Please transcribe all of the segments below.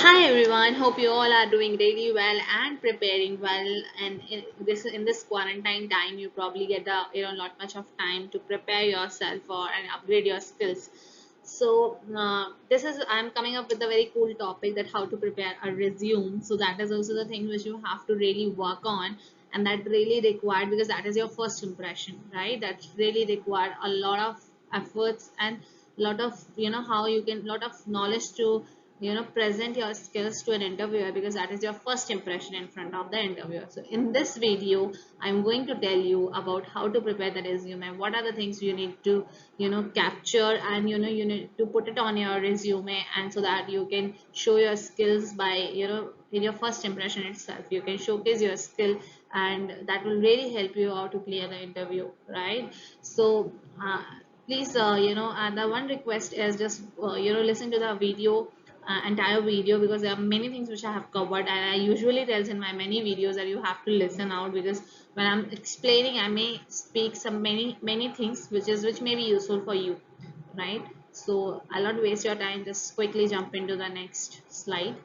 Hi everyone, hope you all are doing really well and preparing well. And in this quarantine time, you probably get not much of time to prepare yourself for and upgrade your skills. So this is I'm coming up with a very cool topic that how to prepare a resume. So that is also the thing which you have to really work on, and that really required because that is your first impression, right? That really required a lot of efforts and lot of how you can lot of knowledge to present your skills to an interviewer, because that is your first impression in front of the interviewer. So in this video I'm going to tell you about how to prepare the resume, what are the things you need to capture, and you need to put it on your resume, and so that you can show your skills by in your first impression itself you can showcase your skill, and that will really help you out to clear the interview, right? So please the one request is just listen to the video, entire video, because there are many things which I have covered, and I usually tells in my many videos that you have to listen out, because when I'm explaining I may speak some many things which may be useful for you, right? So I'll not waste your time, just quickly jump into the next slide.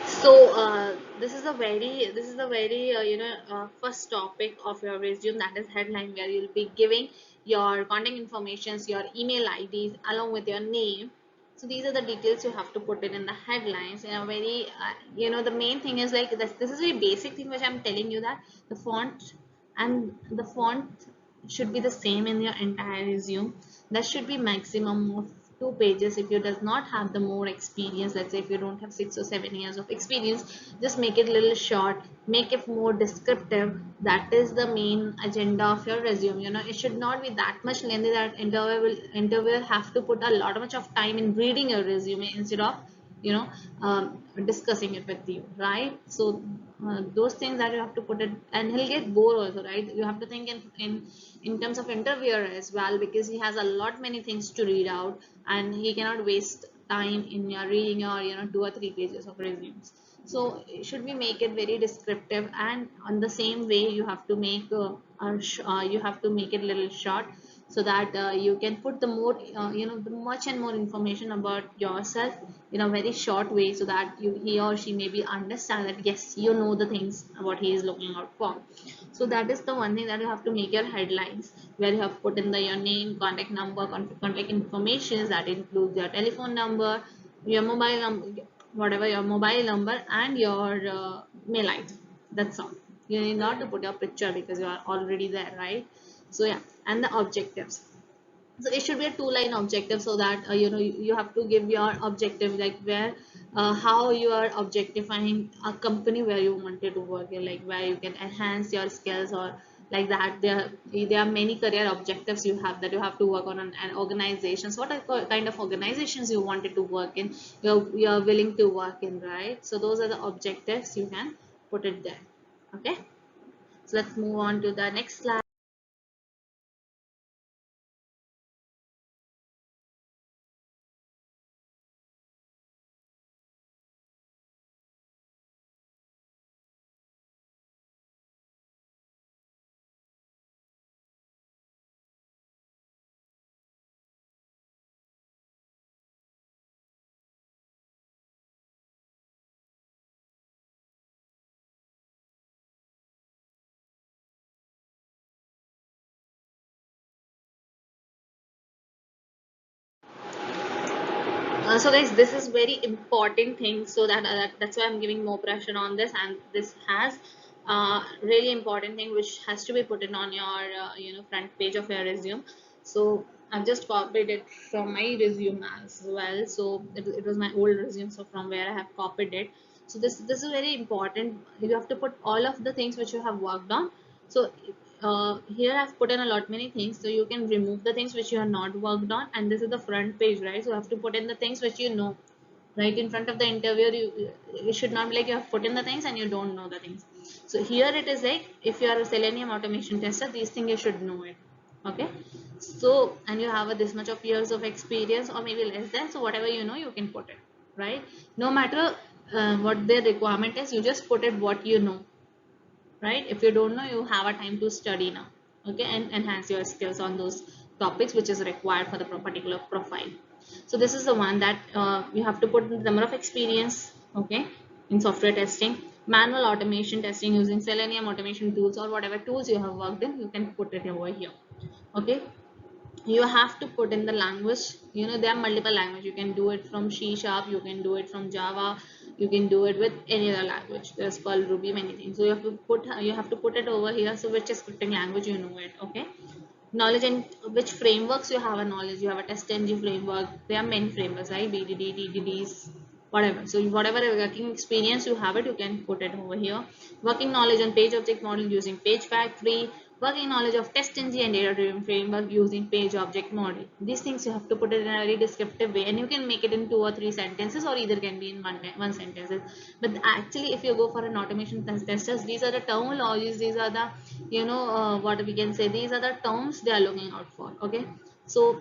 So this is the very first topic of your resume, that is headline, where you'll be giving your contact informations, your email IDs along with your name. So these are the details you have to put it in the headlines in a very the main thing is like this is a very basic thing which I'm telling you, that the font should be the same in your entire resume. That should be maximum of 2 pages. If you does not have the more experience, let's say if you don't have 6 or 7 years of experience, just make it a little short, make it more descriptive. That is the main agenda of your resume. It should not be that much lengthy that interviewer have to put a lot much of time in reading your resume instead of you know discussing it with you, right? So those things that you have to put it, and he'll get bored also, right? You have to think in terms of interviewer as well, because he has a lot many things to read out, and he cannot waste time in your reading your 2 or 3 pages of resumes. So should we make it very descriptive, and on the same way you have to make you have to make it a little short, so that you can put the more the much and more information about yourself in a very short way, so that he or she maybe understand that yes, you know the things what he is looking out for. So that is the one thing, that you have to make your headlines, where you have put in your name, contact number, contact information, that includes your telephone number, your mobile number, whatever your mobile number, and your mail ID. That's all. You need not to put your picture because you are already there, right? So yeah, and the objectives. So it should be a two-line objective, so that you have to give your objective, like where how you are objectifying a company where you wanted to work in, like where you can enhance your skills, or like that there are many career objectives you have, that you have to work on an organizations, what are kind of organizations you wanted to work in, you're willing to work in, right? So those are the objectives you can put it there. Okay, so let's move on to the next slide. So guys, this is very important thing, so that's why I'm giving more pressure on this, and this has really important thing which has to be put in on your front page of your resume. So I've just copied it from my resume as well. So it was my old resume, so from where I have copied it. So this is very important. You have to put all of the things which you have worked on. So here I've put in a lot many things, so you can remove the things which you have not worked on, and this is the front page, right? So you have to put in the things which you know, right? In front of the interviewer, you should not be like you have put in the things and you don't know the things. So here it is like, if you are a Selenium automation tester, these things you should know it. Okay, so and you have this much of years of experience or maybe less than, so whatever you know you can put it, right? No matter what their requirement is, you just put it what you know, right? If you don't know, you have a time to study now, okay, and enhance your skills on those topics which is required for the particular profile. So this is the one that you have to put the number of experience, okay, in software testing, manual automation testing using Selenium automation tools, or whatever tools you have worked in, you can put it over here. Okay, you have to put in the language. There are multiple language. You can do it from C sharp, you can do it from Java, you can do it with any other language. There's Perl, Ruby, many things. So you have to put it over here. So which scripting language you know it. Okay, knowledge and which frameworks you have a knowledge. You have a TestNG framework. There are many frameworks, right? BDD, DDDs, whatever. So whatever working experience you have it, you can put it over here. Working knowledge on page object model using Page Factory. Working knowledge of TestNG and data driven framework using page object model. These things you have to put it in a very descriptive way, and you can make it in 2 or 3 sentences, or either can be in one sentence. But actually, if you go for an automation testers, these are the terminologies, these are the what we can say, these are the terms they are looking out for. Okay, so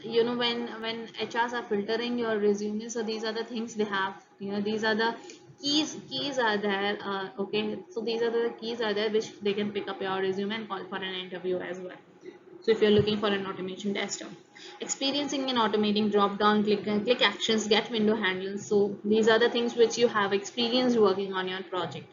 when HRs are filtering your resume, so these are the things they have. These are the keys are there. Okay, so these are the keys are there which they can pick up your resume and call for an interview as well. So if you're looking for an automation tester, experiencing in automating drop down, click actions, get window handles. So these are the things which you have experience working on your project.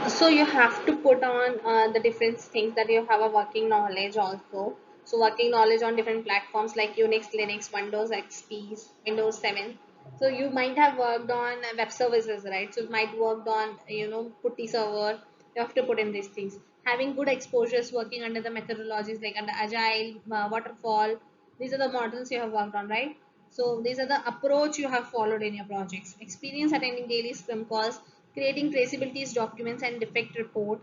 So you have to put on the different things that you have a working knowledge also. So working knowledge on different platforms like Unix, Linux, Windows XP, Windows 7. So you might have worked on web services, right? So you might worked on Putty server. You have to put in these things. Having good exposures working under the methodologies like under Agile, Waterfall. These are the models you have worked on, right? So these are the approach you have followed in your projects. Experience attending daily Scrum calls, creating traceabilities documents and defect report,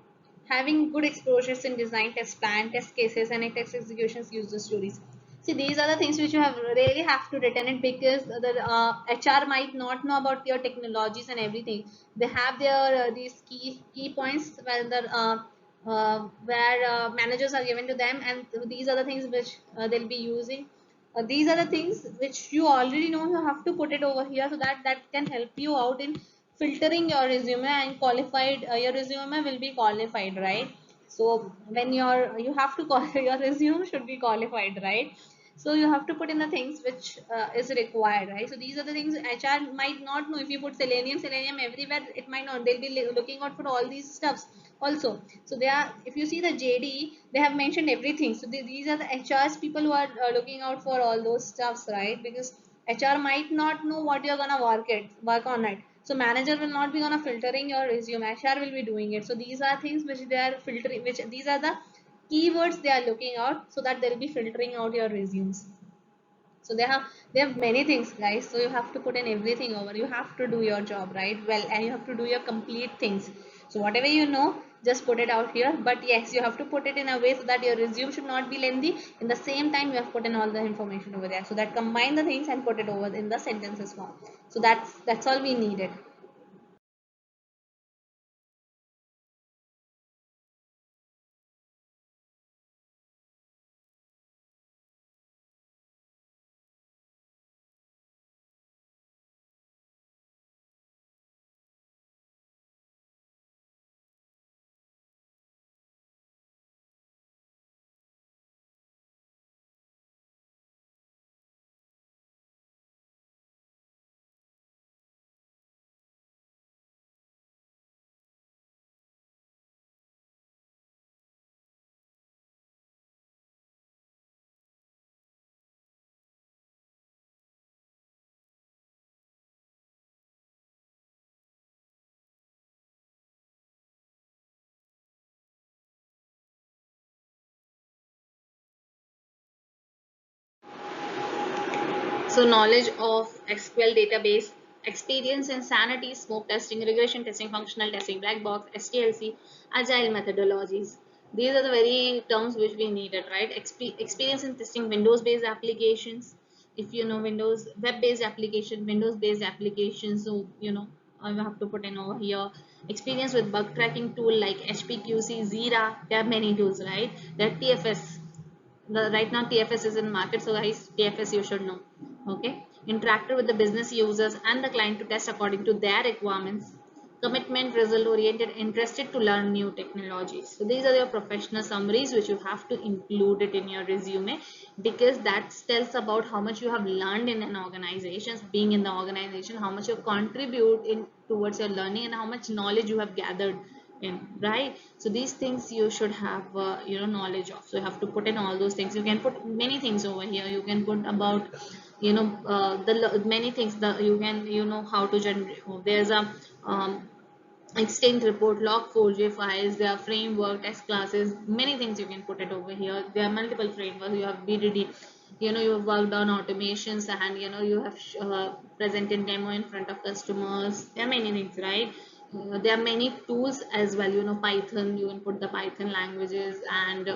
having good exposures in design, test plan, test cases, and test executions, user stories. See, these are the things which you have really have to return it, because the HR might not know about your technologies and everything. They have their these key points where the where managers are given to them, and these are the things which they'll be using. These are the things which you already know. You have to put it over here, so that that can help you out in filtering your resume and qualified. Your resume will be qualified, right? So when you have to call your resume should be qualified, right? So you have to put in the things which is required, right? So these are the things HR might not know. If you put selenium everywhere, it might not. They'll be looking out for all these stuffs also. So they are, if you see the JD, they have mentioned everything. So these are the HRs people who are looking out for all those stuffs, right? Because HR might not know what you're gonna work on it. So manager will not be gonna filtering your resume. HR will be doing it. So these are things which they are filtering, which these are the keywords they are looking out, so that they'll be filtering out your resumes. So they have many things, guys. So you have to put in everything over. You have to do your job right well, and you have to do your complete things. So whatever you know, just put it out here. But yes, you have to put it in a way so that your resume should not be lengthy. In the same time, you have put in all the information over there, so that combine the things and put it over in the sentences form. So that's all we needed. So knowledge of SQL database, experience in sanity, smoke testing, regression testing, functional testing, black box, STLC, agile methodologies. These are the very terms which we needed, right? Experience in testing Windows-based applications. If you know Windows, web-based application, Windows-based applications, so I have to put in over here. Experience with bug tracking tool like HPQC, Zira. There are many tools, right? There are TFS, right now TFS is in market, so guys, TFS you should know. Okay, interacted with the business users and the client to test according to their requirements. Commitment, result oriented, interested to learn new technologies. So these are your professional summaries which you have to include it in your resume, because that tells about how much you have learned in an organization, being in the organization, how much you contribute in towards your learning, and how much knowledge you have gathered in, right? So these things you should have knowledge of. So you have to put in all those things. You can put many things over here. You can put about many things that you can, how to generate. There's a extent report, log4j files, there are framework, test classes, many things you can put it over here. There are multiple frameworks. You have BDD, you have worked on automations, and you have presented demo in front of customers. There are many things, right? There are many tools as well. Python, you can put the Python languages, and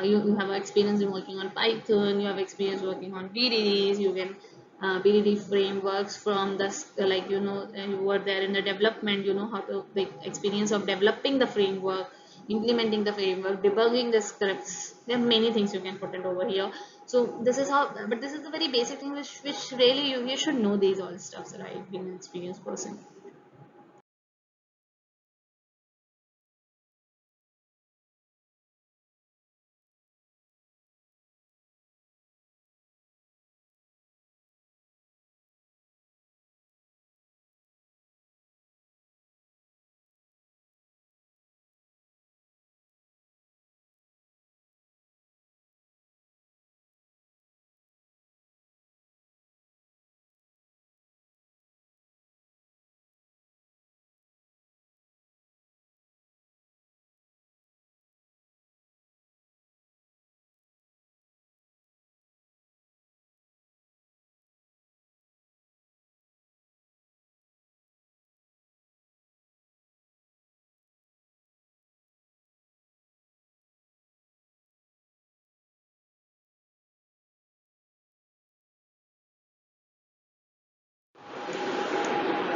you have experience in working on Python, you have experience working on BDDs, you can BDD frameworks from the you were there in the development, how to the experience of developing the framework, implementing the framework, debugging the scripts. There are many things you can put it over here. So this is how, but this is the very basic thing which really you should know these all stuffs, right? Being an experienced person.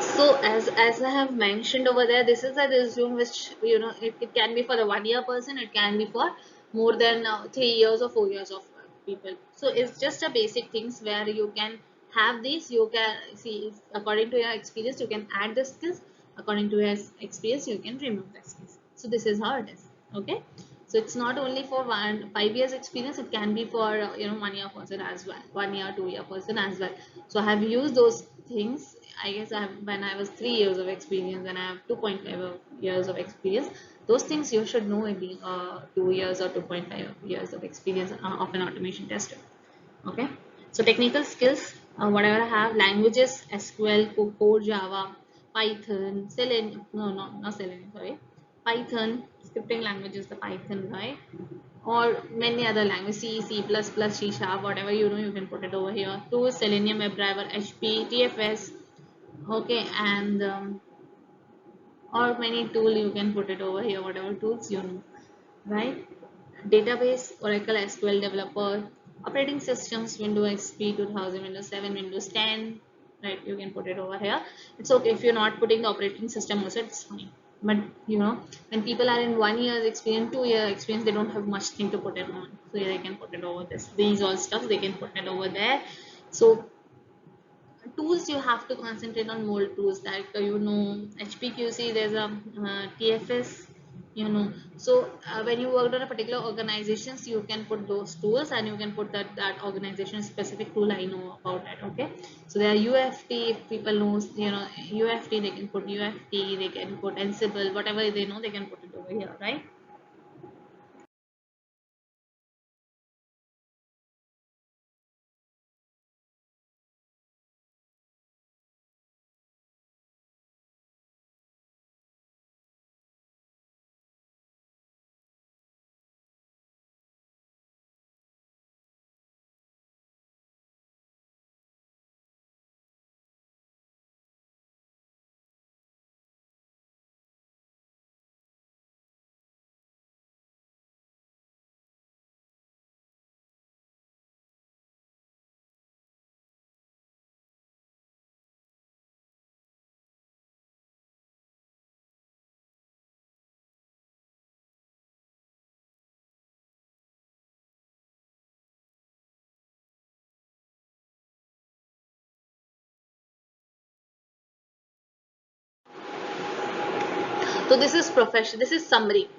So as I have mentioned over there, this is a resume which it can be for the 1 year person, it can be for more than 3 years or 4 years of people. So it's just a basic things where you can have this. You can see if, according to your experience, you can add the skills. According to your experience, you can remove the skills. So this is how it is. Okay. So it's not only for 5 years experience, it can be for 1 year person as well, 1 year 2 year person as well. So I have used those things. I guess I have, when I was 3 years of experience, and I have 2.5 years of experience. Those things you should know in the 2 years or 2.5 years of experience of an automation tester. Okay. So technical skills, whatever I have, languages, SQL, Core, Java, Python, Selenium, no, not Selenium, sorry, Python, scripting languages, the Python, right? Or many other languages, C, C++, C Sharp, whatever you can put it over here. Tools, Selenium, WebDriver, HP, TFS, okay, and or many tool you can put it over here, whatever tools right? Database, Oracle SQL Developer, operating systems, Windows XP 2000, Windows 7, Windows 10, right? You can put it over here. It's okay if you're not putting the operating system also, it's fine. But when people are in 1 year's experience, 2 year experience, they don't have much thing to put it on. So yeah, they can put it over this. These all stuff they can put it over there. So tools you have to concentrate on more tools like HPQC, there's a TFS, so when you worked on a particular organizations, you can put those tools, and you can put that organization specific tool. I know about that. Okay, so there are UFT. If people knows UFT, they can put UFT, they can put Ansible, whatever they know, they can put it over here, right? So this is profession, this is summary.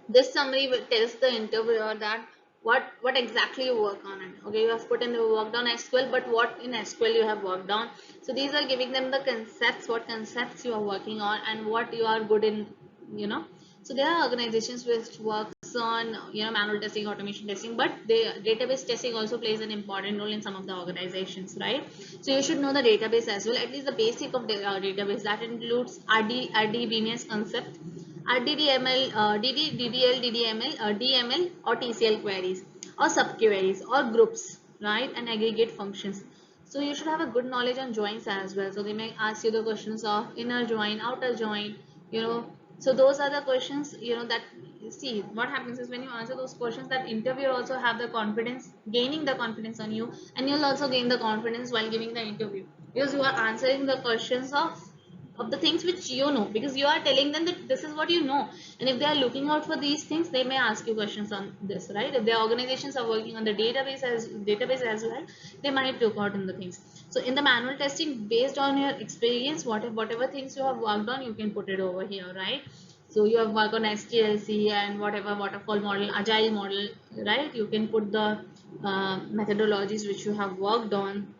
This summary will tells the interviewer that what exactly you work on it. Okay, you have put in the worked on SQL, but what in SQL you have worked on. So these are giving them the concepts, what concepts you are working on and what you are good in, you know. So there are organizations which works on, you know, manual testing, automation testing, but the database testing also plays an important role in some of the organizations, right? So you should know the database as well, at least the basic of the database. That includes RDBMS concept, DDML, DDL, DDML, DML or TCL queries or subqueries or groups, right? And aggregate functions. So you should have a good knowledge on joins as well. So they may ask you the questions of inner join, outer join, you know. So those are the questions, you know, that, see what happens is when you answer those questions, that interviewer also have the confidence, gaining the confidence on you, and you'll also gain the confidence while giving the interview, because you are answering the questions of the things which you know, because you are telling them that this is what you know. And if they are looking out for these things, they may ask you questions on this, right? If their organizations are working on the database as well, they might look out in the things. So in the manual testing, based on your experience, whatever things you have worked on, you can put it over here, right? So you have worked on STLC and whatever waterfall model, agile model, right? You can put the methodologies which you have worked on.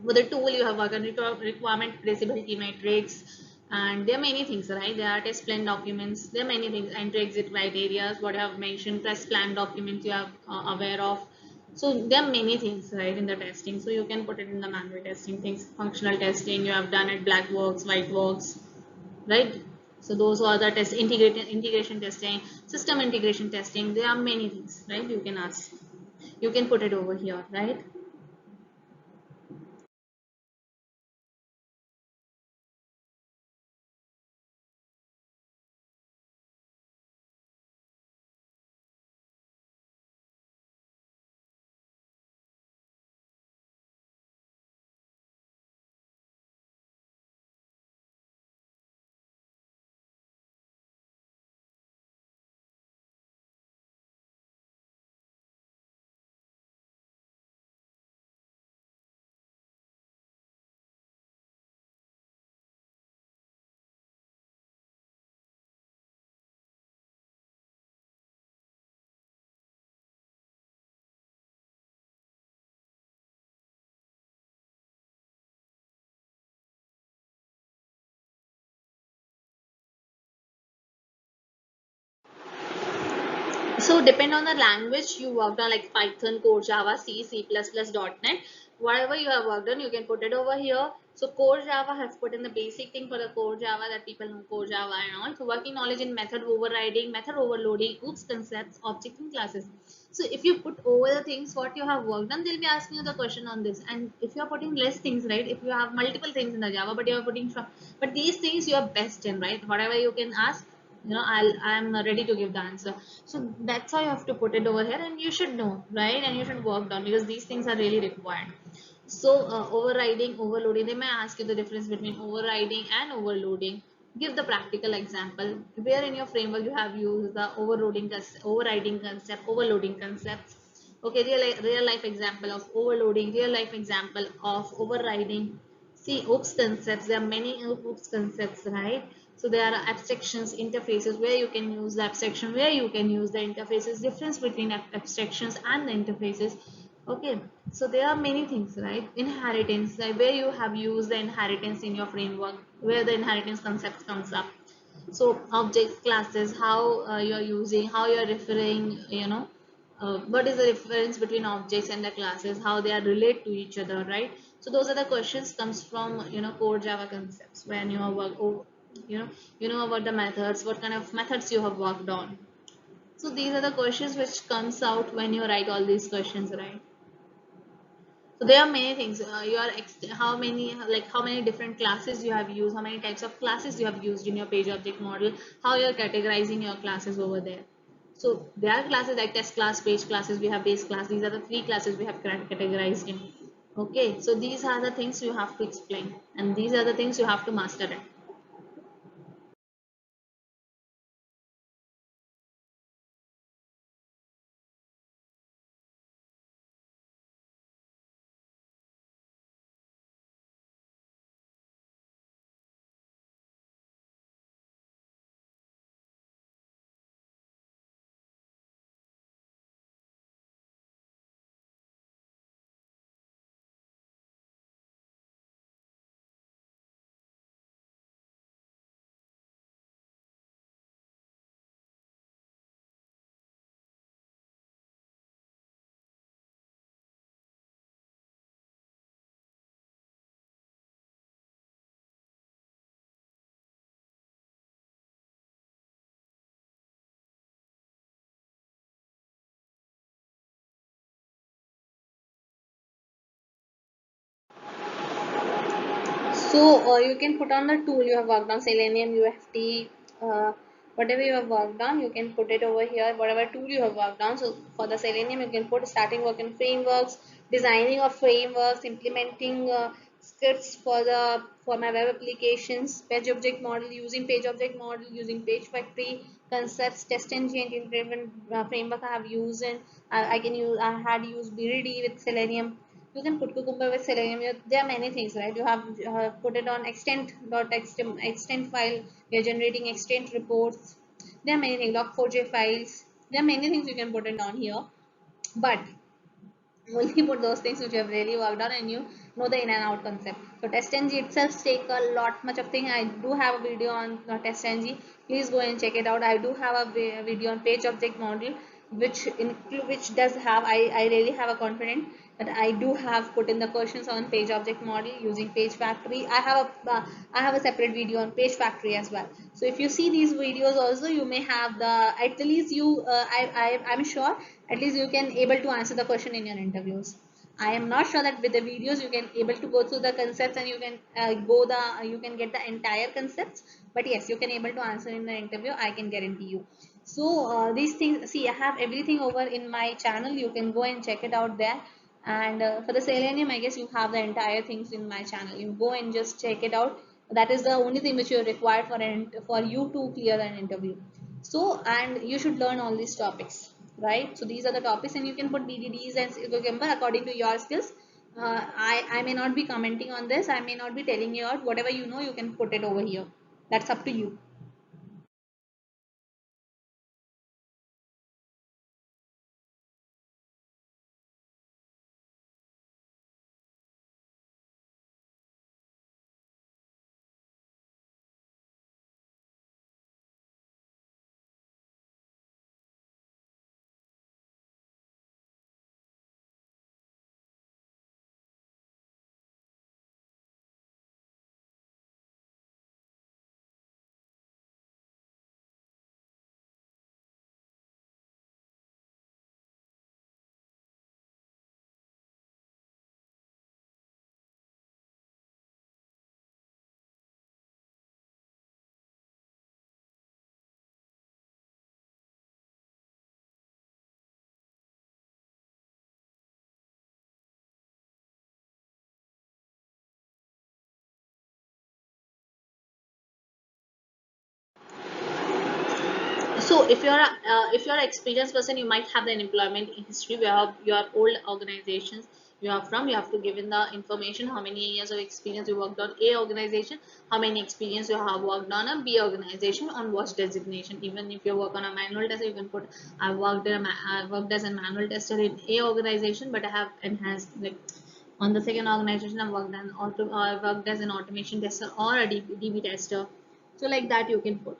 With the tool you have worked on, requirement traceability matrix, and there are many things, right? There are test plan documents, there are many things, entry exit criteria, what I have mentioned, test plan documents you are aware of. So there are many things, right, in the testing. So you can put it in the manual testing things. Functional testing you have done it, black works, white works, right? So those are the test, integration testing, system integration testing. There are many things, right? You can ask, you can put it over here, right? So depend on the language you worked on, like Python, Core Java, C, C++, .NET, whatever you have worked on, you can put it over here. So Core Java has put in the basic thing for the Core Java, that people know Core Java and all. So working knowledge in method overriding, method overloading, OOPS concepts, object and classes. So if you put over the things what you have worked on, they'll be asking you the question on this. And if you are putting less things, right? If you have multiple things in the Java, but you are putting but these things you are best in, right? Whatever you can ask, you know, I'm ready to give the answer. So that's how you have to put it over here, and you should know, right? And you should work down, because these things are really required. So overriding, overloading, they may ask you the difference between overriding and overloading. Give the practical example where in your framework you have used the overriding concept, overloading concepts. Okay, real life example of overloading, real life example of overriding. See, OOPS concepts, there are many OOPS concepts, right? So there are abstractions, interfaces, where you can use the abstraction, where you can use the interfaces, difference between abstractions and the interfaces. Okay, so there are many things, right? Inheritance, like where you have used the inheritance in your framework, where the inheritance concept comes up. So objects, classes, how you are using, how you are referring, you know, what is the difference between objects and the classes, how they are relate to each other, right? So those are the questions comes from, you know, core Java concepts, when you are work, oh, you know about the methods, what kind of methods you have worked on. So these are the questions which comes out when you write all these questions, right? So there are many things. How many, like how many different classes you have used, how many types of classes you have used in your page object model, how you are categorizing your classes over there. So there are classes like test class, page classes, we have base class. These are the three classes we have categorized in. Okay, so these are the things you have to explain, and these are the things you have to master it. So you can put on the tool you have worked on, Selenium, UFT, whatever you have worked on, you can put it over here, whatever tool you have worked on. So for the Selenium, you can put starting work in frameworks, designing of frameworks, implementing scripts for my web applications, page object model, using page factory concepts, test engine driven framework I have used, and I had used BDD with Selenium. You can put Cucumber with Selenium. There are many things, right? You have put it on extent file. You're generating extent reports. There are many things. Log4j files. There are many things you can put it on here, but only put those things which you have really worked on and you know the in and out concept. So TestNG itself take a lot much of thing. I do have a video on TestNG. Please go and check it out. I do have a video on page object model, which does have, I really have a confidence that I do have put in the questions on page object model using page factory. I have a separate video on page factory as well. So if you see these videos also, you may have the, at least you I'm sure at least you can able to answer the question in your interviews. I am not sure that with the videos you can able to go through the concepts and you can you can get the entire concepts, but yes, you can able to answer in the interview, I can guarantee you. So these things, see, I have everything over in my channel. You can go and check it out there. And for the Selenium, I guess you have the entire things in my channel. You go and just check it out. That is the only thing which you are required for you to clear an interview. So, and you should learn all these topics, right? So these are the topics, and you can put BDDs and Cucumber according to your skills. I may not be commenting on this. I may not be telling you out. Whatever you know, you can put it over here. That's up to you. So if you're an experienced person, you might have an employment history where your old organizations you are from, you have to give in the information how many years of experience you worked on A organization, how many experience you have worked on a B organization, on what designation. Even if you work on a manual tester, you can put I worked as a manual tester in A organization, but I have enhanced, like, on the second organization I worked as an automation tester or a DB tester. So like that you can put.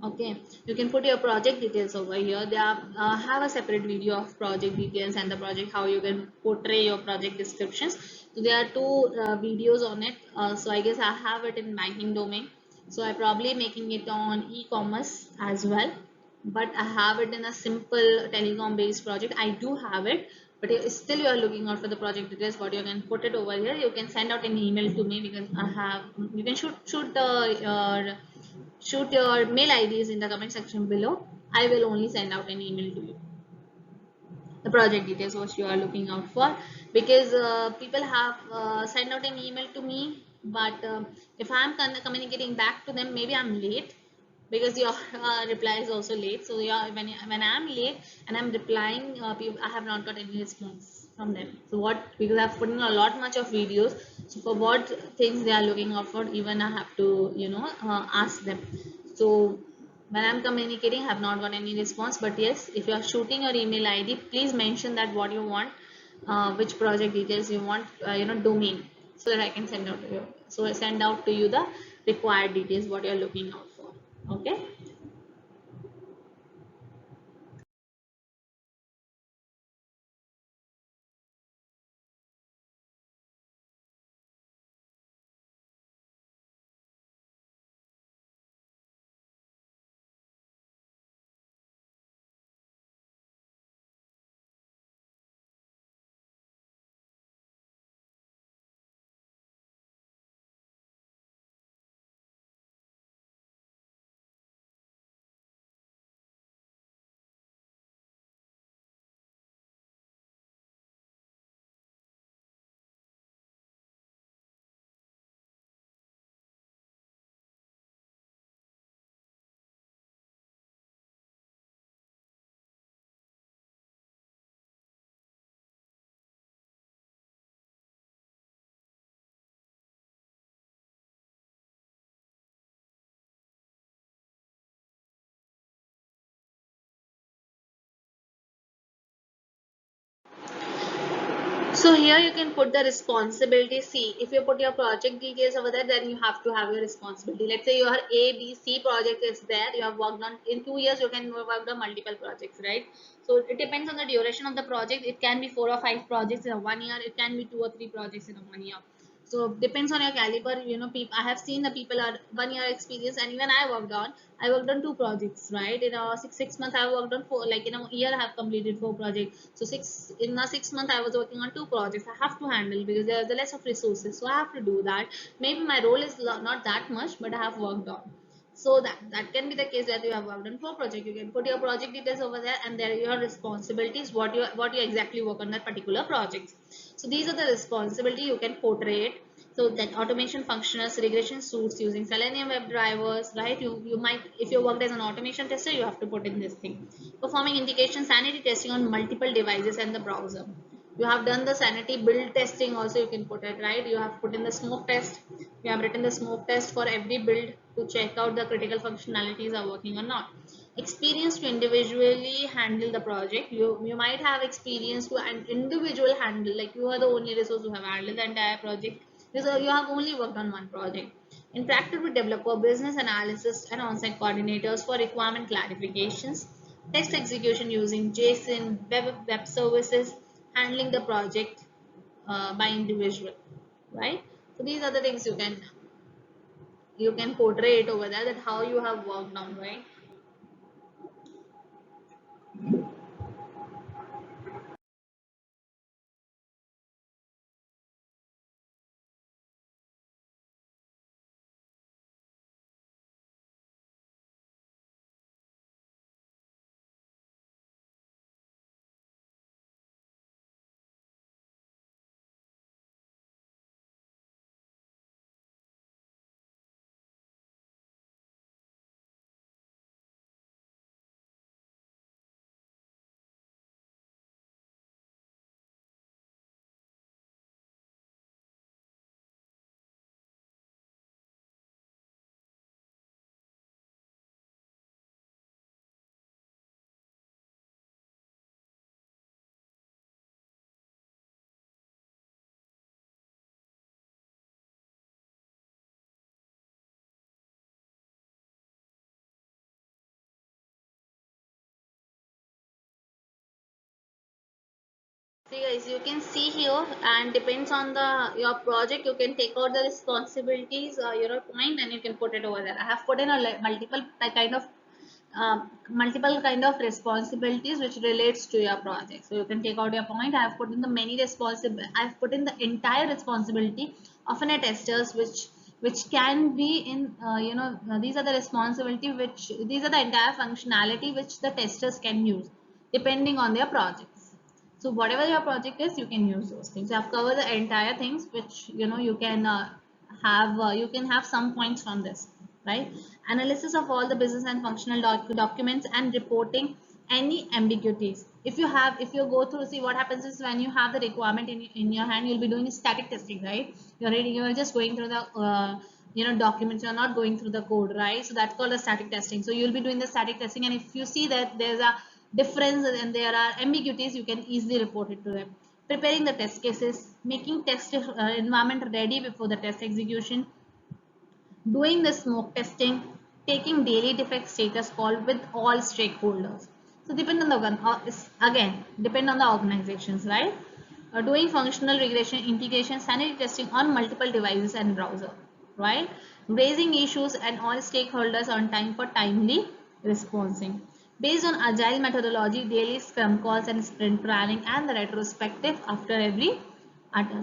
Okay, you can put your project details over here. They are, have a separate video of project details and the project, how you can portray your project descriptions. So there are two videos on it. So I guess I have it in banking domain. So I probably making it on e-commerce as well. But I have it in a simple telecom based project. I do have it, but still you are looking out for the project details. What you can put it over here. You can send out an email to me because I have. You can shoot your mail IDs in the comment section below. I will only send out an email to you. The project details what you are looking out for, because people have sent out an email to me, but if I'm communicating back to them, maybe I'm late because your reply is also late. So yeah, when I'm late and I'm replying, I have not got any response from them. So what, because I've put in a lot much of videos, so for what things they are looking out for, even I have to ask them. So when I'm communicating, I have not got any response. But yes, if you are shooting your email ID, please mention that what you want, which project details you want, domain, so that I can send out to you. So I send out to you the required details what you're looking out for. Okay. So here you can put the responsibility. See, if you put your project details over there, then you have to have your responsibility. Let's say your A, B, C project is there. You have worked on in 2 years. You can work on multiple projects, right? So it depends on the duration of the project. It can be 4 or 5 projects in a 1 year. It can be 2 or 3 projects in a 1 year. So depends on your caliber. You know, people. I have seen the people are 1 year experience, and even I worked on 2 projects, right? In a six months, I worked on four. Like in a year, I have completed 4 projects. So in a 6 month, I was working on 2 projects. I have to handle because there are the less of resources, so I have to do that. Maybe my role is not that much, but I have worked on. So that can be the case that you have worked on 4 projects. You can put your project details over there, and there are your responsibilities. What you exactly work on that particular project. So these are the responsibility you can portray it. So that automation functionals, regression suits using Selenium WebDrivers, right? You might, if you worked as an automation tester, you have to put in this thing. Performing integration sanity testing on multiple devices and the browser. You have done the sanity build testing also, you can put it, right? You have put in the smoke test. You have written the smoke test for every build to check out the critical functionalities are working or not. Experience to individually handle the project. You might have experience to an individual handle, like you are the only resource who have handled the entire project because you have only worked on one project. Interacted with developer, business analysis, and on-site coordinators for requirement clarifications. Test execution using JSON, web services, handling the project by individual, right? So these are the things you can portray it over there, that how you have worked on, right? See guys, you can see here, and depends on the your project, you can take out the responsibilities, your point, and you can put it over there. I have put in a multiple kind of responsibilities which relates to your project. So you can take out your point. I have put in the many responsible. I have put in the entire responsibility of a testers, which can be in these are the responsibility, which these are the entire functionality which the testers can use depending on their projects. So whatever your project is, you can use those things. I've covered the entire things which you can have some points from this, right? Analysis of all the business and functional documents and reporting any ambiguities. If you go through, see what happens is when you have the requirement in your hand, you'll be doing static testing, right? You're just going through the documents. You're not going through the code, right? So that's called a static testing. So you'll be doing the static testing, and if you see that there's a difference and there are ambiguities, you can easily report it to them. Preparing the test cases, making test environment ready before the test execution, doing the smoke testing, taking daily defect status call with all stakeholders. So depend on the again depend on the organizations, right? Doing functional regression, integration, sanity testing on multiple devices and browser, right? Raising issues and all stakeholders on time for timely responding. Based on agile methodology, daily scrum calls and sprint planning, and the retrospective after every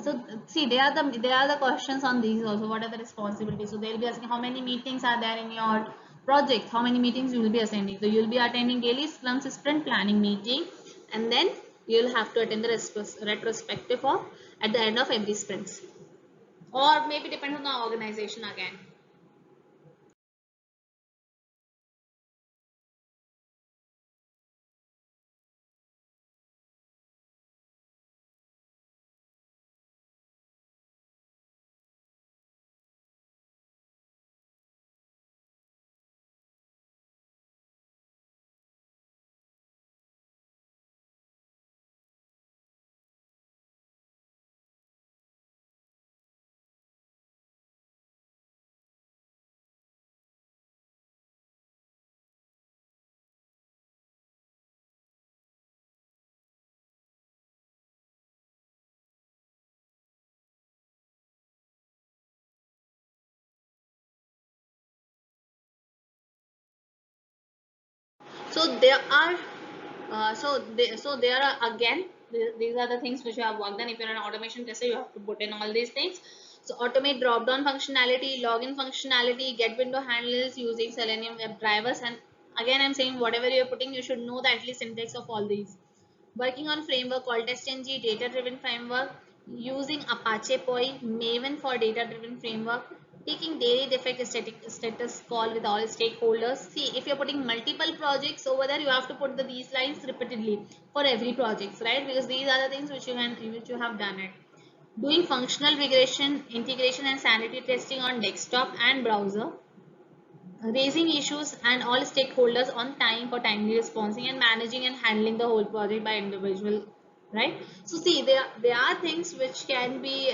so see, they are the questions on these also. What are the responsibilities? So they'll be asking how many meetings are there in your project, how many meetings you will be attending. So you'll be attending daily scrum sprint planning meeting, and then you'll have to attend the retrospective of at the end of every sprint, or maybe depends on the organization again. So there are so there are again these are the things which you have worked on. If you're an automation tester, you have to put in all these things. So automate drop down functionality, login functionality, get window handles using Selenium web drivers. And again, I'm saying whatever you're putting, you should know the at least syntax of all these. Working on framework called TestNG, data-driven framework, using Apache POI, Maven for data-driven framework, taking daily defect status call with all stakeholders. See, if you're putting multiple projects over there, you have to put these lines repeatedly for every project, right? Because these are the things which you have done it. Doing functional regression, integration, and sanity testing on desktop and browser, raising issues and all stakeholders on time for timely responding, and managing and handling the whole project by individual, right? So see, there are things which can be,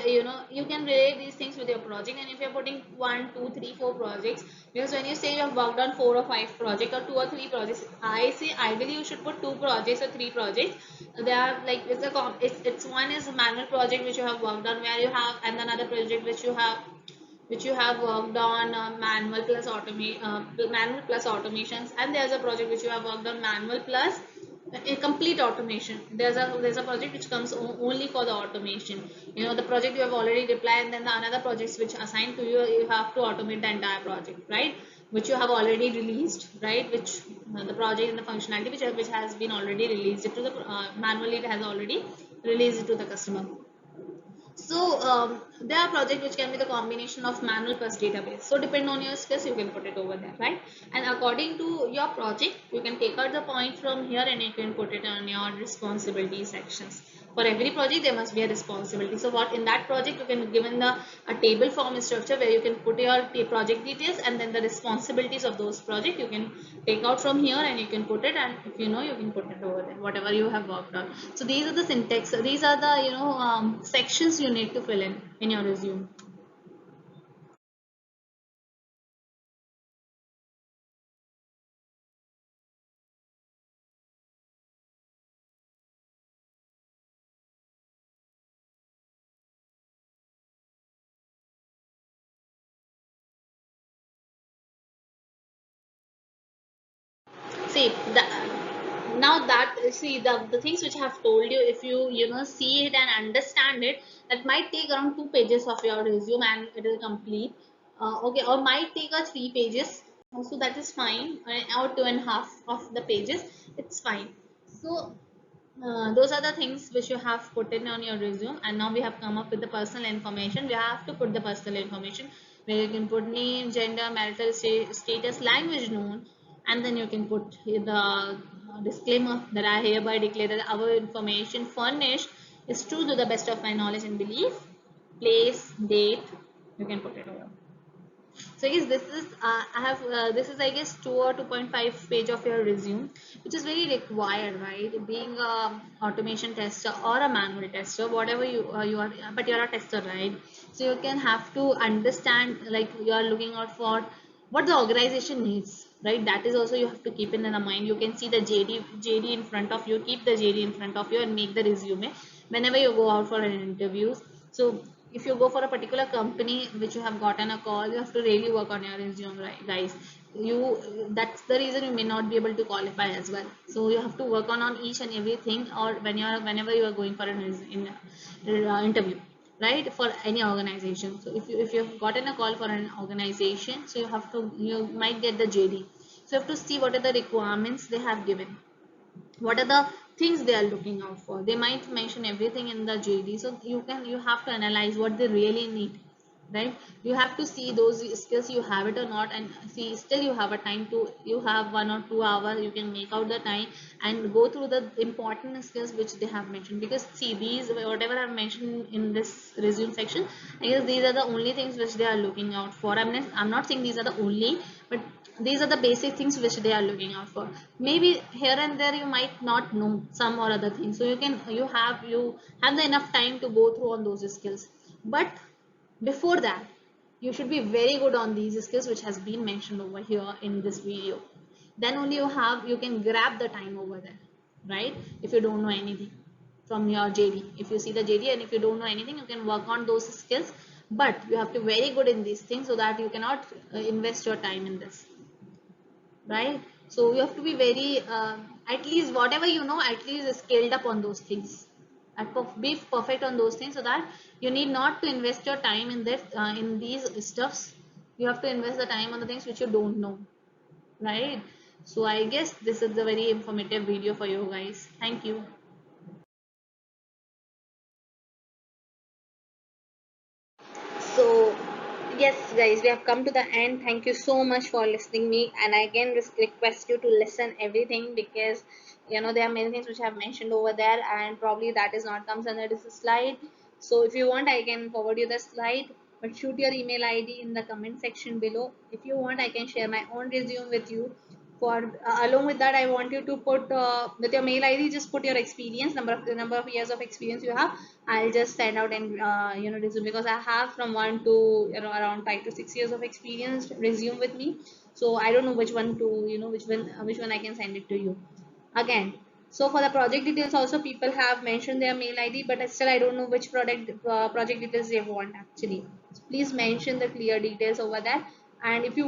you can relate these things with your project. And if you're putting 1 2 3 4 projects, because when you say you have worked on 4 or 5 projects or 2 or 3 projects, I say ideally you should put 2 projects or 3 projects. They are like, it's one is a manual project which you have worked on, where you have, and another project which you have worked on manual plus automations. And there's a project which you have worked on manual plus a complete automation. There's a project which comes only for the automation. The project you have already replied, and then the another projects which assigned to you, you have to automate the entire project, right? Which you have already released, right? Which the project and the functionality which has been already released it to the manually, it has already released it to the customer. So there are projects which can be the combination of manual plus database. So depend on your skills, you can put it over there, right? And according to your project, you can take out the point from here and you can put it on your responsibility sections. For every project, there must be a responsibility. So what in that project, you can given a table form structure where you can put your project details, and then the responsibilities of those projects you can take out from here and you can put it, and if you know, you can put it over there, whatever you have worked on. So these are the syntax, these are the sections you need to fill in your resume. See that, now that, see, the things which I have told you, if you see it and understand it, that might take around 2 pages of your resume and it will complete. Okay, or might take a 3 pages, so that is fine, or 2.5 of the pages, it's fine. So those are the things which you have put in on your resume. And now we have come up with the personal information. We have to put the personal information, where you can put name, gender, marital status, language known, and then you can put the disclaimer that I hereby declare that our information furnished is true to the best of my knowledge and belief. Place, date, you can put it over. So yes, this is I have this is, I guess, 2 or 2.5 page of your resume, which is very required, right? Being a automation tester or a manual tester, whatever you are, but you're a tester, right? So you can have to understand, like, you are looking out for what the organization needs, right? That is also you have to keep in the mind. You can see the JD in front of you. Keep the JD in front of you and make the resume whenever you go out for an interviews. So if you go for a particular company which you have gotten a call, you have to really work on your resume, right, guys? That's the reason you may not be able to qualify as well. So you have to work on each and everything, or whenever you are going for an interview, right, for any organization. So if you've gotten a call for an organization, so you might get the JD. So you have to see what are the requirements they have given, what are the things they are looking out for. They might mention everything in the JD, so you have to analyze what they really need, right? You have to see those skills you have it or not, and see, still you have a time to, you have 1 or 2 hours, you can make out the time and go through the important skills which they have mentioned. Because see, these whatever I've mentioned in this resume section, I guess these are the only things which they are looking out for. I'm not saying these are the only, but these are the basic things which they are looking out for. Maybe here and there you might not know some or other things, so you have the enough time to go through on those skills. But before that, you should be very good on these skills which has been mentioned over here in this video. Then only you can grab the time over there, right? If you don't know anything from your JD, if you see the JD and if you don't know anything, you can work on those skills. But you have to be very good in these things, so that you cannot invest your time in this, right? So you have to be very at least whatever you know, at least scaled up on those things, and be perfect on those things, so that you need not to invest your time in this in these stuffs. You have to invest the time on the things which you don't know, right? So I guess this is a very informative video for you guys. Thank you. So yes guys, we have come to the end. Thank you so much for listening me, and I again request you to listen everything, because you know there are many things which I have mentioned over there, and probably that is not comes under this slide. So if you want, I can forward you the slide, but shoot your email ID in the comment section below. If you want, I can share my own resume with you. For along with that, I want you to put with your mail ID, just put your experience, number of years of experience you have. I'll just send out and resume, because I have from 1 to around 5 to 6 years of experience resume with me. So I don't know which one to which one I can send it to you again. So for the project details also, people have mentioned their mail ID, but still I don't know which project details they want actually. So please mention the clear details over that. And if you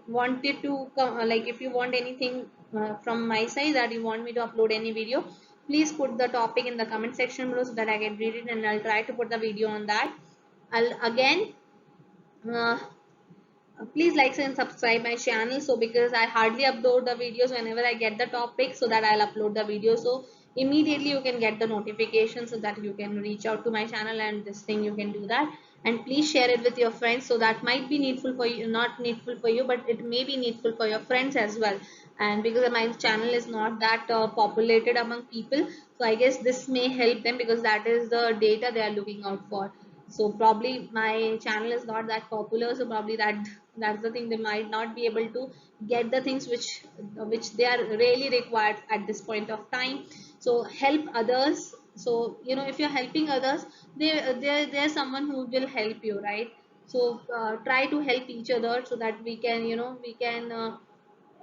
wanted to like if you want anything from my side, that you want me to upload any video, please put the topic in the comment section below, so that I can read it, and I'll try to put the video on that. I'll again uh, please like and subscribe my channel, so because I hardly upload the videos whenever I get the topic, so that I'll upload the video, so immediately you can get the notification, so that you can reach out to my channel, and this thing you can do that. And please share it with your friends, so that might be needful for you, not needful for you, but it may be needful for your friends as well. And because my channel is not that populated among people, so I guess this may help them, because that is the data they are looking out for. So probably my channel is not that popular, so probably that's the thing, they might not be able to get the things which they are really required at this point of time. So help others. So if you're helping others, there's someone who will help you, right? So try to help each other, so that we can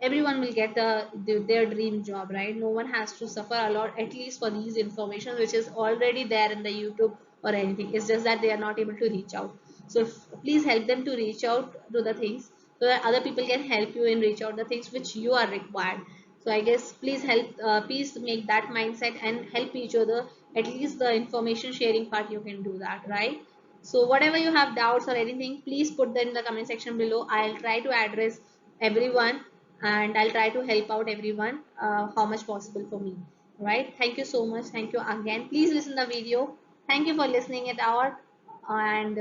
everyone will get their dream job, right? No one has to suffer a lot, at least for these information which is already there in the YouTube or anything. It's just that they are not able to reach out. So please help them to reach out to the things, so that other people can help you in reach out the things which you are required. So I guess please make that mindset and help each other. At least the information sharing part, you can do that, right? So whatever you have doubts or anything, please put them in the comment section below. I'll try to address everyone, and I'll try to help out everyone how much possible for me. Right? Thank you so much. Thank you again. Please listen the video. Thank you for listening it out, and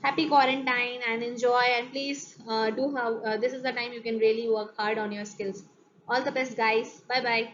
happy quarantine and enjoy. And please do how this is the time you can really work hard on your skills. All the best, guys. Bye bye.